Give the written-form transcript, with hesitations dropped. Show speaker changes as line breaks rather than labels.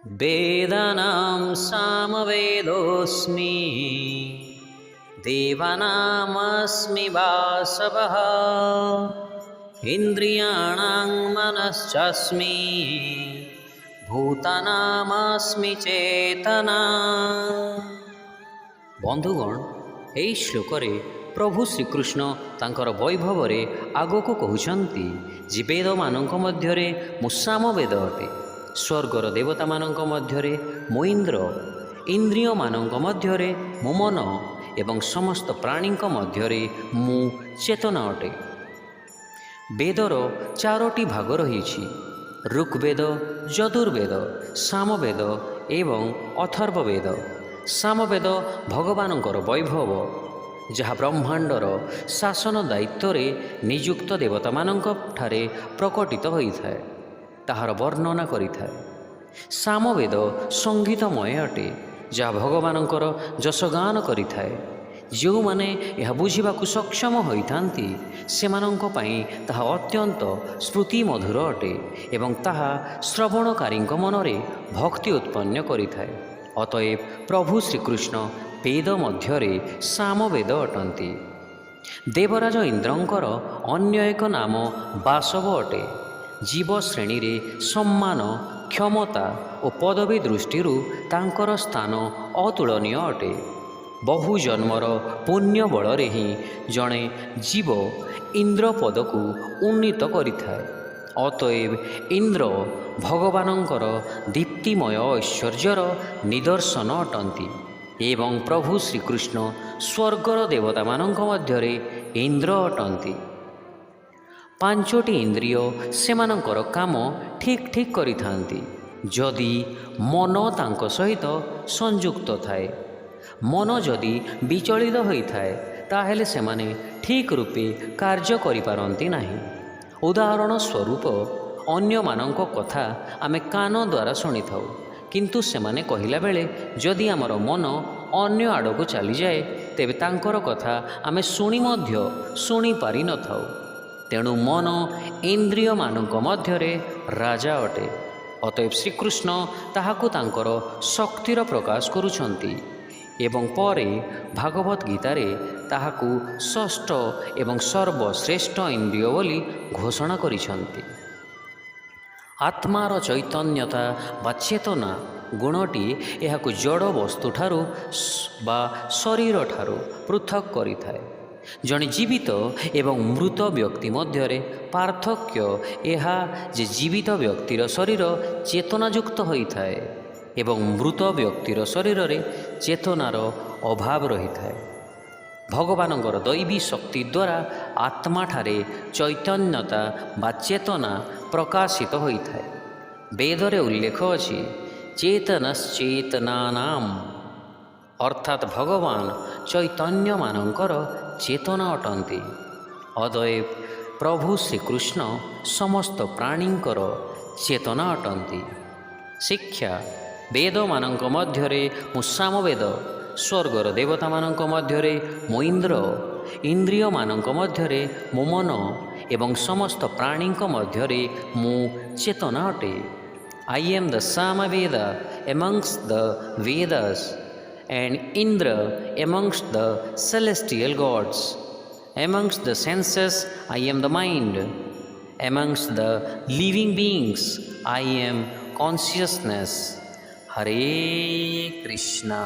वेदानां सामवेदोऽस्मि देवानामस्मि वासवः इन्द्रियाणां मनश्चास्मि भूतानामस्मि चेतना। बंधुगण, ଏହି ଶ୍ଲୋକରେ ପ୍ରଭୁ ଶ୍ରୀକୃଷ୍ଣ ତାଙ୍କର ବୈଭବରେ ଆଗକୁ କହୁଛନ୍ତି ଯେ ବେଦମାନଙ୍କ ମଧ୍ୟରେ ମୁଁ ସାମବେଦ ଅଟେ, ସ୍ୱର୍ଗର ଦେବତାମାନଙ୍କ ମଧ୍ୟରେ ମୁଁ ଇନ୍ଦ୍ର, ଇନ୍ଦ୍ରିୟମାନଙ୍କ ମଧ୍ୟରେ ମୁଁ ମନ ଏବଂ ସମସ୍ତ ପ୍ରାଣୀଙ୍କ ମଧ୍ୟରେ ମୁଁ ଚେତନା ଅଟେ। ବେଦର ଚାରୋଟି ଭାଗ ରହିଛି: ଋଗ୍ବେଦ, ଯଜୁର୍ବେଦ, ସାମବେଦ ଏବଂ ଅଥର୍ବବେଦ। ସାମବେଦ ଭଗବାନଙ୍କର ବୈଭବ, ଯାହା ବ୍ରହ୍ମାଣ୍ଡର ଶାସନ ଦାୟିତ୍ୱରେ ନିଯୁକ୍ତ ଦେବତାମାନଙ୍କ ଠାରେ ପ୍ରକଟିତ ହୋଇଥାଏ, ତାହାର ବର୍ଣ୍ଣନା କରିଥାଏ। ସାମବେଦ ସଙ୍ଗୀତମୟ ଅଟେ, ଯାହା ଭଗବାନଙ୍କର ଯଶଗାନ କରିଥାଏ। ଯେଉଁମାନେ ଏହା ବୁଝିବାକୁ ସକ୍ଷମ ହୋଇଥାନ୍ତି, ସେମାନଙ୍କ ପାଇଁ ତାହା ଅତ୍ୟନ୍ତ ସ୍ମୃତିମଧୁର ଅଟେ ଏବଂ ତାହା ଶ୍ରବଣକାରୀଙ୍କ ମନରେ ଭକ୍ତି ଉତ୍ପନ୍ନ କରିଥାଏ। ଅତଏବ ପ୍ରଭୁ ଶ୍ରୀକୃଷ୍ଣ ବେଦ ମଧ୍ୟରେ ସାମବେଦ ଅଟନ୍ତି। ଦେବରାଜ ଇନ୍ଦ୍ରଙ୍କର ଅନ୍ୟ ଏକ ନାମ ବାସବ ଅଟେ। ଜୀବ ଶ୍ରେଣୀରେ ସମ୍ମାନ, କ୍ଷମତା ଓ ପଦବୀ ଦୃଷ୍ଟିରୁ ତାଙ୍କର ସ୍ଥାନ ଅତୁଳନୀୟ ଅଟେ। ବହୁ ଜନ୍ମର ପୁଣ୍ୟ ବଳରେ ହିଁ ଜଣେ ଜୀବ ଇନ୍ଦ୍ର ପଦକୁ ଉନ୍ନୀତ କରିଥାଏ। ଅତଏବ ଇନ୍ଦ୍ର ଭଗବାନଙ୍କର ଦୀପ୍ତିମୟ ଐଶ୍ୱର୍ଯ୍ୟର ନିଦର୍ଶନ ଅଟନ୍ତି ଏବଂ ପ୍ରଭୁ ଶ୍ରୀକୃଷ୍ଣ ସ୍ୱର୍ଗର ଦେବତାମାନଙ୍କ ମଧ୍ୟରେ ଇନ୍ଦ୍ର ଅଟନ୍ତି। ପାଞ୍ଚଟି ଇନ୍ଦ୍ରିୟ ସେମାନଙ୍କର କାମ ଠିକ୍ ଠିକ୍ କରିଥାନ୍ତି ଯଦି ମନ ତାଙ୍କ ସହିତ ସଂଯୁକ୍ତ ଥାଏ। ମନ ଯଦି ବିଚଳିତ ହୋଇଥାଏ, ତାହେଲେ ସେମାନେ ଠିକ୍ ରୂପେ କାର୍ଯ୍ୟ କରିପାରନ୍ତି ନାହିଁ। ଉଦାହରଣ ସ୍ୱରୂପ, ଅନ୍ୟମାନଙ୍କ କଥା ଆମେ କାନ ଦ୍ୱାରା ଶୁଣିଥାଉ, କିନ୍ତୁ ସେମାନେ କହିଲା ବେଳେ ଯଦି ଆମର ମନ ଅନ୍ୟ ଆଡ଼କୁ ଚାଲିଯାଏ, ତେବେ ତାଙ୍କର କଥା ଆମେ ଶୁଣି ମଧ୍ୟ ଶୁଣିପାରିନଥାଉ। ତେଣୁ ମନ ଇନ୍ଦ୍ରିୟମାନଙ୍କ ମଧ୍ୟରେ ରାଜା ଅଟେ। ଅତଏବ ଶ୍ରୀକୃଷ୍ଣ ତାହାକୁ ତାଙ୍କର ଶକ୍ତିର ପ୍ରକାଶ କରୁଛନ୍ତି ଏବଂ ପରେ ଭାଗବତ ଗୀତାରେ ତାହାକୁ ଷଷ୍ଠ ଏବଂ ସର୍ବଶ୍ରେଷ୍ଠ ଇନ୍ଦ୍ରିୟ ବୋଲି ଘୋଷଣା କରିଛନ୍ତି। ଆତ୍ମାର ଚୈତନ୍ୟତା ବା ଚେତନା ଗୁଣଟି ଏହାକୁ ଜଡ଼ ବସ୍ତୁଠାରୁ ବା ଶରୀରଠାରୁ ପୃଥକ କରିଥାଏ। ଜଣେ ଜୀବିତ ଏବଂ ମୃତ ବ୍ୟକ୍ତି ମଧ୍ୟରେ ପାର୍ଥକ୍ୟ ଏହା ଯେ ଜୀବିତ ବ୍ୟକ୍ତିର ଶରୀର ଚେତନାଯୁକ୍ତ ହୋଇଥାଏ ଏବଂ ମୃତ ବ୍ୟକ୍ତିର ଶରୀରରେ ଚେତନାର ଅଭାବ ରହିଥାଏ। ଭଗବାନଙ୍କର ଦୈବୀ ଶକ୍ତି ଦ୍ୱାରା ଆତ୍ମାଠାରେ ଚୈତନ୍ୟତା ବା ଚେତନା ପ୍ରକାଶିତ ହୋଇଥାଏ। ବେଦରେ ଉଲ୍ଲେଖ ଅଛି, ଚେତନଶ୍ଚେତନାନାମ୍, ଅର୍ଥାତ୍ ଭଗବାନ ଚୈତନ୍ୟମାନଙ୍କର ଚେତନା ଅଟନ୍ତି। ଅତଏବ ପ୍ରଭୁ ଶ୍ରୀକୃଷ୍ଣ ସମସ୍ତ ପ୍ରାଣୀଙ୍କର ଚେତନା ଅଟନ୍ତି। ଶିକ୍ଷା: ବେଦମାନଙ୍କ ମଧ୍ୟରେ ମୁଁ ସାମବେଦ, ସ୍ୱର୍ଗର ଦେବତାମାନଙ୍କ ମଧ୍ୟରେ ମୁଁ ଇନ୍ଦ୍ର, ଇନ୍ଦ୍ରିୟମାନଙ୍କ ମଧ୍ୟରେ ମୁଁ ମନ ଏବଂ ସମସ୍ତ ପ୍ରାଣୀଙ୍କ ମଧ୍ୟରେ ମୁଁ ଚେତନା ଅଟେ। I am the Samaveda amongst the Vedas and Indra amongst the celestial gods. Amongst the senses I am the mind. Amongst the living beings I am consciousness. Hare Krishna.